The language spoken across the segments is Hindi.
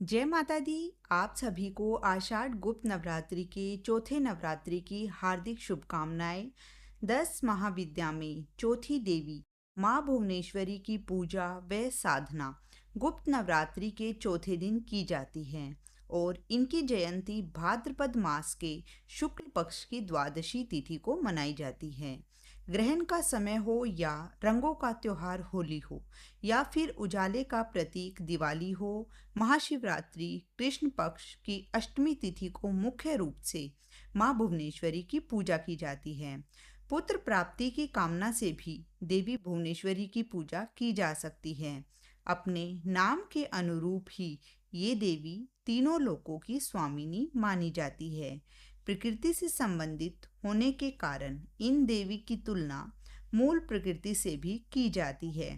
जय माता दी। आप सभी को आषाढ़ गुप्त नवरात्रि के चौथे नवरात्रि की हार्दिक शुभकामनाएं। 10 महाविद्या में चौथी देवी माँ भुवनेश्वरी की पूजा व साधना गुप्त नवरात्रि के चौथे दिन की जाती है और इनकी जयंती भाद्रपद मास के शुक्ल पक्ष की द्वादशी तिथि को मनाई जाती है। ग्रहण का समय हो या रंगों का त्योहार होली हो या फिर उजाले का प्रतीक दिवाली हो, महाशिवरात्रि कृष्ण पक्ष की अष्टमी तिथि को मुख्य रूप से माँ भुवनेश्वरी की पूजा की जाती है। पुत्र प्राप्ति की कामना से भी देवी भुवनेश्वरी की पूजा की जा सकती है। अपने नाम के अनुरूप ही ये देवी तीनों लोकों की स्वामिनी मानी जाती है। प्रकृति से संबंधित होने के कारण इन देवी की तुलना मूल प्रकृति से भी की जाती है।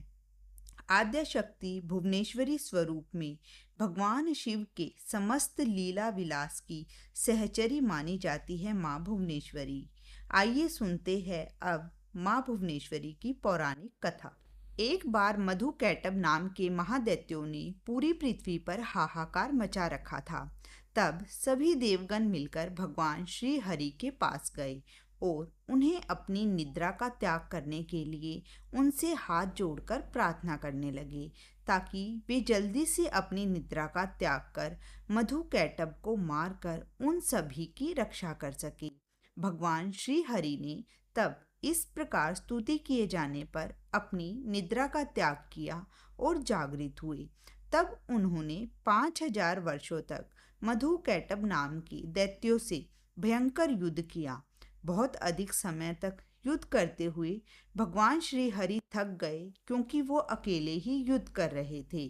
आद्य शक्ति भुवनेश्वरी स्वरूप में भगवान शिव के समस्त लीला विलास की सहचरी मानी जाती है माँ भुवनेश्वरी। आइए सुनते हैं अब माँ भुवनेश्वरी की पौराणिक कथा। एक बार मधु कैटब नाम के महादैत्यों ने पूरी पृथ्वी पर हाहाकार मचा रखा था। तब सभी देवगण मिलकर भगवान श्री हरि के पास गए और उन्हें अपनी निद्रा का त्याग करने के लिए उनसे हाथ जोड़कर प्रार्थना करने लगे ताकि वे जल्दी से अपनी निद्रा का त्याग कर मधु कैटब को मारकर उन सभी की रक्षा कर सके। भगवान श्री हरि ने तब इस प्रकार स्तुति किए जाने पर अपनी निद्रा का त्याग किया और जागृत हुए। तब उन्होंने 5000 वर्षों तक मधु कैटब नाम के दैत्यों से भयंकर युद्ध किया। बहुत अधिक समय तक युद्ध करते हुए भगवान श्री हरि थक गए क्योंकि वो अकेले ही युद्ध कर रहे थे।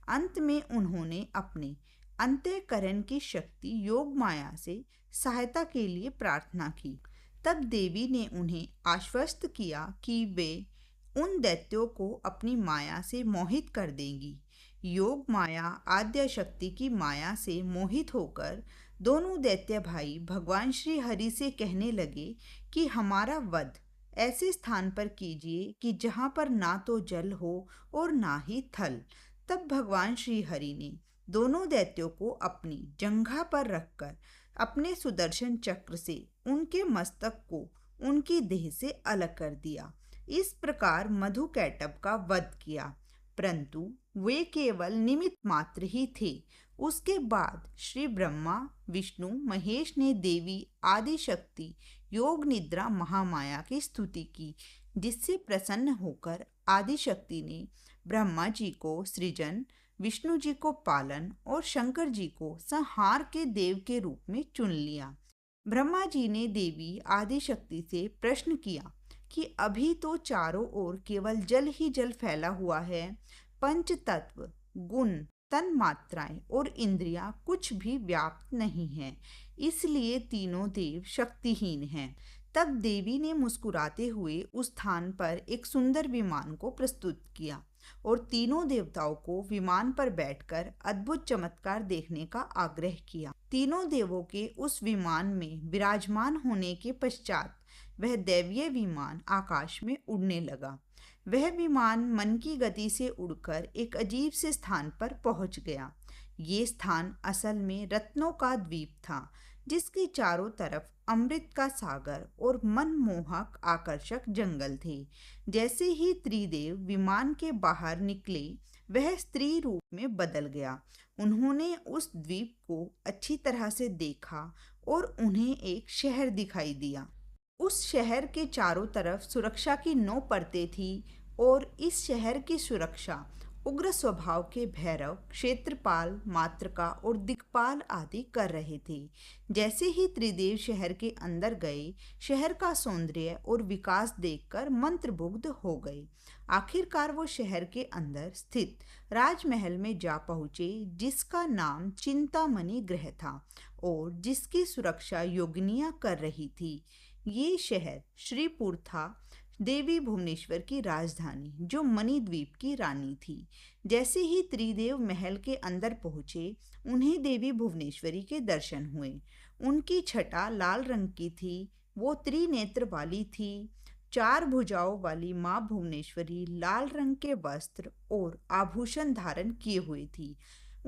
अंत में उन्होंने अपने अंतःकरण की शक्ति योग माया से सहायता के लिए प्रार्थना की। तब देवी ने उन्हें आश्वस्त किया कि वे उन दैत्यों को अपनी माया से मोहित कर देंगी। योग माया आद्य शक्ति की माया से मोहित होकर दोनों दैत्य भाई भगवान श्री हरि से कहने लगे कि हमारा वध ऐसे स्थान पर कीजिए कि जहाँ पर ना तो जल हो और ना ही थल। तब भगवान श्री हरि ने दोनों दैत्यों को अपनी जंघा पर रखकर अपने सुदर्शन चक्र से उनके मस्तक को उनकी देह से अलग कर दिया। इस प्रकार मधु कैटब का वध किया, परंतु वे केवल निमित्त मात्र ही थे। उसके बाद श्री ब्रह्मा विष्णु महेश ने देवी आदि शक्ति योग निद्रा महामाया की स्तुति की, जिससे प्रसन्न होकर आदि शक्ति ने ब्रह्मा जी को सृजन, विष्णु जी को पालन और शंकर जी को संहार के देव के रूप में चुन लिया। ब्रह्मा जी ने देवी आदि शक्ति से प्रश्न किया कि अभी तो चारों ओर केवल जल ही जल फैला हुआ है, पंच तत्व गुण तन मात्राएं और इंद्रियां कुछ भी व्याप्त नहीं है, इसलिए तीनों देव शक्तिहीन हैं। तब देवी ने मुस्कुराते हुए उस स्थान पर एक सुंदर विमान को प्रस्तुत किया और तीनों देवताओं को विमान पर बैठकर अद्भुत चमत्कार देखने का आग्रह किया। तीनों देवों के उस विमान में विराजमान होने के पश्चात वह दैवीय विमान आकाश में उड़ने लगा। वह विमान मन की गति से उड़कर एक अजीब से स्थान पर पहुंच गया। ये स्थान असल में रत्नों का द्वीप था, जिसके चारों तरफ अमृत का सागर और मनमोहक आकर्षक जंगल थे। जैसे ही त्रिदेव विमान के बाहर निकले, वह स्त्री रूप में बदल गया। उन्होंने उस द्वीप को अच्छी तरह से देखा और उन्हें एक शहर दिखाई दिया। उस शहर के चारों तरफ सुरक्षा की 9 परतें थी और इस शहर की सुरक्षा उग्र स्वभाव के भैरव, क्षेत्रपाल, मातृका और दिक्पाल आदि कर रहे थे। जैसे ही त्रिदेव शहर के अंदर गए, शहर का सौंदर्य और विकास देखकर मंत्रमुग्ध हो गए। आखिरकार वो शहर के अंदर स्थित राजमहल में जा पहुँचे, जिसका नाम चिंतामणि गृह था और जिसकी सुरक्षा योगिनियाँ कर रही थी। ये शहर श्रीपुर था, देवी भुवनेश्वर की राजधानी, जो मणिद्वीप की रानी थी। जैसे ही त्रिदेव महल के अंदर पहुंचे, उन्हें देवी भुवनेश्वरी के दर्शन हुए। उनकी छटा लाल रंग की थी, वो त्रिनेत्र वाली थी। 4 भुजाओं वाली माँ भुवनेश्वरी लाल रंग के वस्त्र और आभूषण धारण किए हुए थी।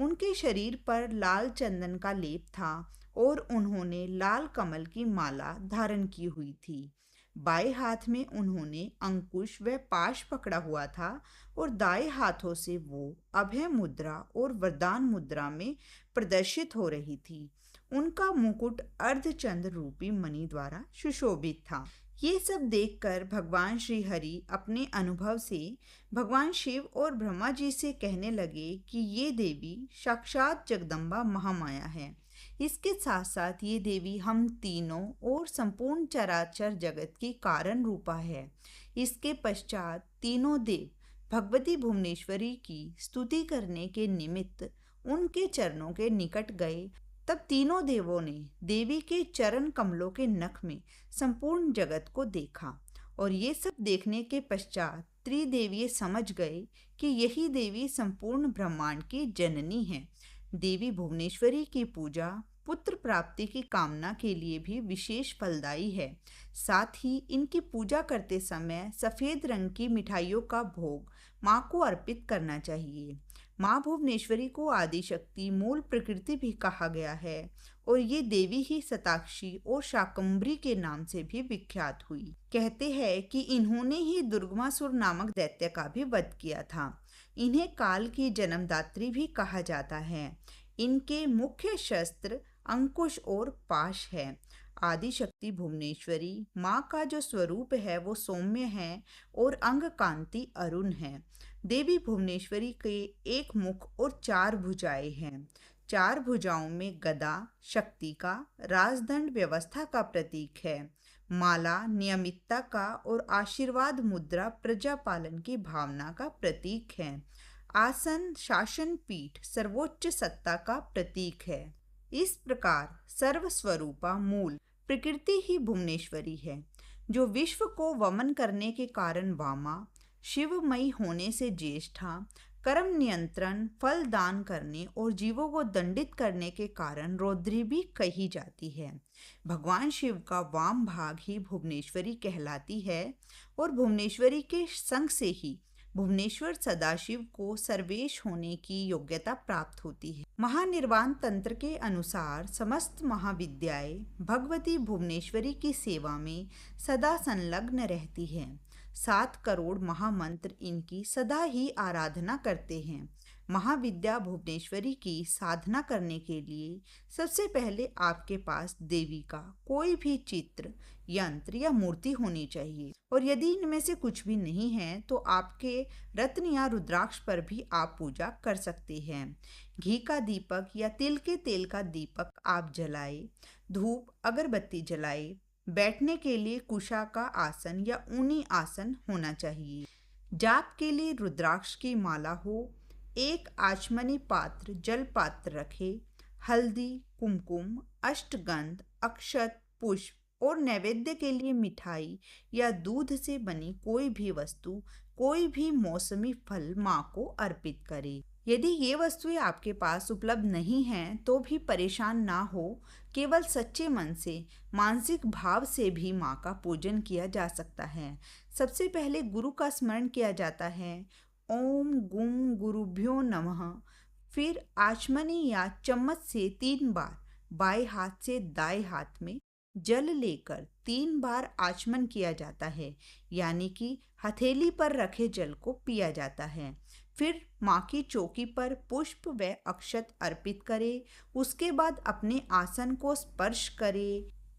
उनके शरीर पर लाल चंदन का लेप था और उन्होंने लाल कमल की माला धारण की हुई थी। बाएं हाथ में उन्होंने अंकुश व पाश पकड़ा हुआ था और दाएं हाथों से वो अभय मुद्रा और वरदान मुद्रा में प्रदर्शित हो रही थी। उनका मुकुट अर्धचंद्र रूपी मणि द्वारा सुशोभित था। ये सब देखकर भगवान श्री हरि अपने अनुभव से भगवान शिव और ब्रह्मा जी से कहने लगे कि ये देवी साक्षात जगदम्बा महामाया है। इसके साथ साथ ये देवी हम तीनों और संपूर्ण चराचर जगत की कारण रूपा है। इसके पश्चात तीनों देव भगवती भुवनेश्वरी की स्तुति करने के निमित्त उनके चरणों के निकट गए। तब तीनों देवों ने देवी के चरण कमलों के नख में संपूर्ण जगत को देखा और ये सब देखने के पश्चात त्रिदेवीय समझ गए कि यही देवी संपूर्ण ब्रह्मांड की जननी है। देवी भुवनेश्वरी की पूजा पुत्र प्राप्ति की कामना के लिए भी विशेष फलदायी है। साथ ही इनकी पूजा करते समय सफेद रंग की मिठाइयों का भोग माँ को अर्पित करना चाहिए। माँ भुवनेश्वरी को आदिशक्ति मूल प्रकृति भी कहा गया है और ये देवी ही शताक्षी और शाकंभरी के नाम से भी विख्यात हुई। कहते हैं कि इन्होंने ही दुर्गमासुर नामक दैत्य का भी वध किया था। इन्हें काल की जन्मदात्री भी कहा जाता है। इनके मुख्य शस्त्र अंकुश और पाश है। आदिशक्ति भुवनेश्वरी माँ का जो स्वरूप है वो सौम्य है और अंग कांति अरुण है। देवी भुवनेश्वरी के एक मुख और 4 भुजाएं हैं। 4 भुजाओं में गदा शक्ति का, राजदंड व्यवस्था का प्रतीक है, माला नियमितता का और आशीर्वाद मुद्रा प्रजापालन की भावना का प्रतीक है, आसन शासन पीठ सर्वोच्च सत्ता का प्रतीक है। इस प्रकार सर्वस्वरूपा मूल प्रकृति ही भुवनेश्वरी है, जो विश्व को वमन करने के कारण वामा, शिवमयी होने से ज्येष्ठा, कर्म नियंत्रण, फल दान करने और जीवों को दंडित करने के कारण रौद्री भी कही जाती है। भगवान शिव का वाम भाग ही भुवनेश्वरी कहलाती है और भुवनेश्वरी के संग से ही भुवनेश्वर सदाशिव को सर्वेश होने की योग्यता प्राप्त होती है। महानिर्वाण तंत्र के अनुसार समस्त महाविद्याएं भगवती भुवनेश्वरी की सेवा में सदा संलग्न रहती हैं। 7 करोड़ महामंत्र इनकी सदा ही आराधना करते हैं। महाविद्या भुवनेश्वरी की साधना करने के लिए सबसे पहले आपके पास देवी का कोई भी चित्र, यंत्र या मूर्ति होनी चाहिए और यदि इनमें से कुछ भी नहीं है तो आपके रत्न या रुद्राक्ष पर भी आप पूजा कर सकते हैं। घी का दीपक या तिल के तेल का दीपक आप जलाए, धूप अगरबत्ती जलाए। बैठने के लिए कुशा का आसन या ऊनी आसन होना चाहिए। जाप के लिए रुद्राक्ष की माला हो। एक आचमनी पात्र जल पात्र रखे। हल्दी, कुमकुम, अष्टगंध, अक्षत, पुष्प और नैवेद्य के लिए मिठाई या दूध से बनी कोई भी वस्तु, कोई भी मौसमी फल माँ को अर्पित करे। यदि ये वस्तुएं आपके पास उपलब्ध नहीं हैं तो भी परेशान ना हो। केवल सच्चे मन से, मानसिक भाव से भी माँ का पूजन किया जा सकता है। सबसे पहले गुरु का स्मरण किया जाता है। ओम गुम गुरुभ्यो नमः। फिर आचमनी या चम्मच से 3 बार बाएं हाथ से दाएं हाथ में जल लेकर 3 बार आचमन किया जाता है, यानी कि हथेली पर रखे जल को पिया जाता है। फिर माँ की चौकी पर पुष्प व अक्षत अर्पित करे। उसके बाद अपने आसन को स्पर्श करे।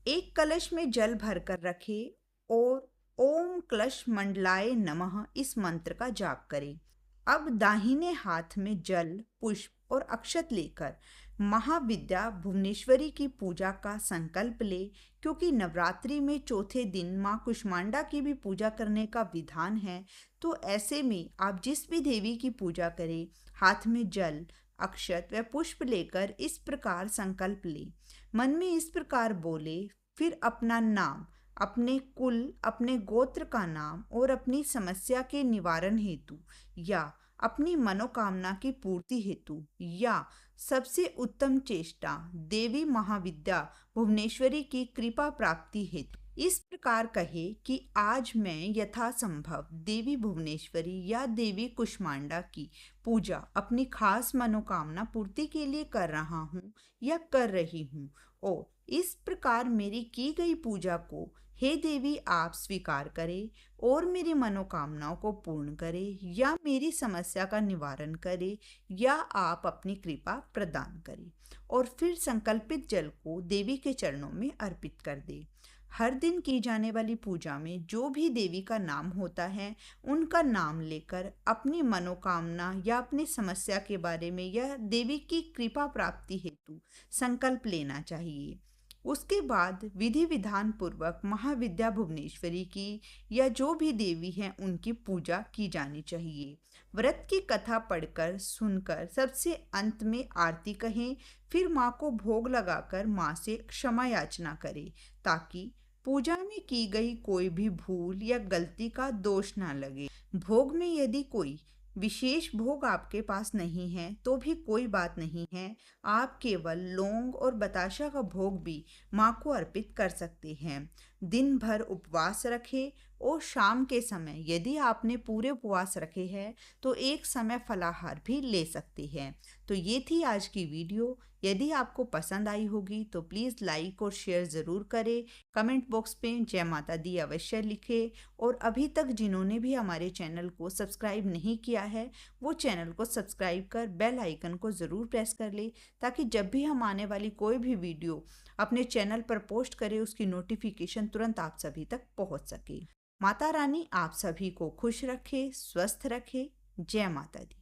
एक कलश में जल भरकर रखे और ओम क्लश मंडलाय नमः इस मंत्र का जाप करें। अब दाहिने हाथ में जल, पुष्प और अक्षत लेकर महाविद्या भुवनेश्वरी की पूजा का संकल्प ले, क्योंकि नवरात्रि में चौथे दिन माँ कुष्मांडा की भी पूजा करने का विधान है। तो ऐसे में आप जिस भी देवी की पूजा करें, हाथ में जल, अक्षत व पुष्प लेकर इस प्रकार संकल्प ले, मन में इस प्रकार बोले, फिर अपना नाम, अपने कुल, अपने गोत्र का नाम और अपनी समस्या के निवारण हेतु या अपनी मनोकामना की पूर्ति हेतु या सबसे उत्तम चेष्टा देवी महाविद्या भुवनेश्वरी की कृपा प्राप्ति हेतु इस प्रकार कहे कि आज मैं यथासंभव देवी भुवनेश्वरी या देवी कुष्मांडा की पूजा अपनी खास मनोकामना पूर्ति के लिए कर रहा हूँ या कर रही हूँ, और इस प्रकार मेरी की गई पूजा को हे देवी आप स्वीकार करें और मेरी मनोकामनाओं को पूर्ण करें, या मेरी समस्या का निवारण करें, या आप अपनी कृपा प्रदान करें। और फिर संकल्पित जल को देवी के चरणों में अर्पित कर दे। हर दिन की जाने वाली पूजा में जो भी देवी का नाम होता है, उनका नाम लेकर अपनी मनोकामना या अपनी समस्या के बारे में या देवी की कृपा प्राप्ति हेतु संकल्प लेना चाहिए। उसके बाद विधि विधान पूर्वक महाविद्या भुवनेश्वरी की या जो भी देवी हैं उनकी पूजा की जानी चाहिए। व्रत की कथा पढ़कर सुनकर सबसे अंत में आरती कहें, फिर माँ को भोग लगाकर माँ से क्षमा याचना करें, ताकि पूजा में की गई कोई भी भूल या गलती का दोष ना लगे। भोग में यदि कोई विशेष भोग आपके पास नहीं है तो भी कोई बात नहीं है, आप केवल लौंग और बताशा का भोग भी माँ को अर्पित कर सकते हैं। दिन भर उपवास रखें और शाम के समय यदि आपने पूरे उपवास रखे हैं तो एक समय फलाहार भी ले सकते हैं। तो ये थी आज की वीडियो। यदि आपको पसंद आई होगी तो प्लीज़ लाइक और शेयर ज़रूर करें। कमेंट बॉक्स में जय माता दी अवश्य लिखें, और अभी तक जिन्होंने भी हमारे चैनल को सब्सक्राइब नहीं किया है वो चैनल को सब्सक्राइब कर बेल आइकन को ज़रूर प्रेस कर ले, ताकि जब भी हम आने वाली कोई भी वीडियो अपने चैनल पर पोस्ट करें उसकी नोटिफिकेशन तुरंत आप सभी तक पहुंच सके। माता रानी आप सभी को खुश रखे, स्वस्थ रखे। जय माता दी।